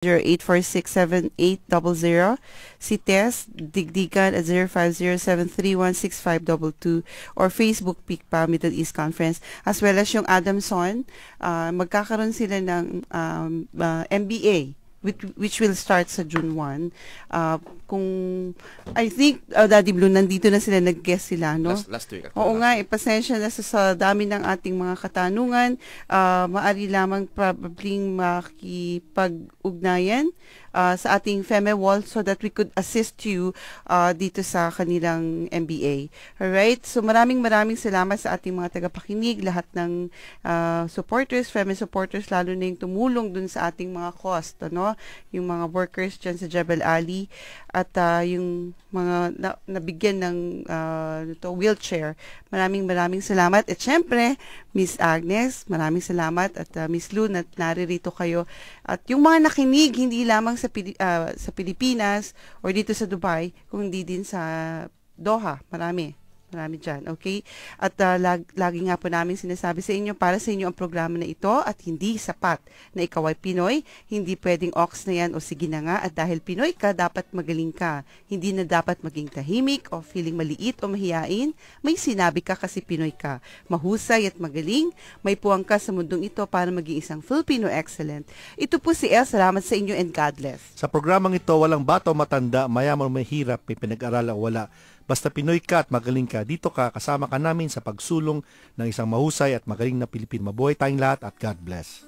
08467800. Si Tess, digdigan at 0507316522 or Facebook PICPA Middle East Conference, as well as yung Adamson. Magkakaroon sila ng MBA which will start sa June 1. Kung I think Daddy Blue, nandito na sila, nag-guest sila, no? Last week. Oo nga, pasensya na sa dami ng ating mga katanungan. Maari lamang probably makipag-ugnayan sa ating FEME wall so that we could assist you dito sa kanilang MBA. Alright? So maraming salamat sa ating mga tagapakinig, lahat ng supporters, FEME supporters, lalo na yung tumulong dun sa ating mga cost, ano? Yung mga workers dyan sa Jebel Ali at yung mga nabigyan ng wheelchair. Maraming salamat. At syempre, Miss Agnes, maraming salamat, at Miss Lou, na naririto kayo. At yung mga nakinig, hindi lamang sa Pilipinas or dito sa Dubai, kundi din sa Doha. Marami dyan, okay? At lagi nga po namin sinasabi sa inyo, para sa inyo ang programa na ito at hindi sapat na ikaw ay Pinoy, hindi pwedeng ox na yan o sige na nga, at dahil Pinoy ka, dapat magaling ka. Hindi na dapat maging tahimik o feeling maliit o mahiyain. May sinabi ka kasi Pinoy ka. Mahusay at magaling, may puwang ka sa mundong ito para maging isang Filipino excellent. Ito po si El, salamat sa inyo and God bless. Sa programang ito, walang bata o matanda, mayaman o mahirap, may pinag-aralan o wala. Basta Pinoy ka at magaling ka, dito ka, kasama ka namin sa pagsulong ng isang mahusay at magaling na Pilipino. Mabuhay tayong lahat at God bless.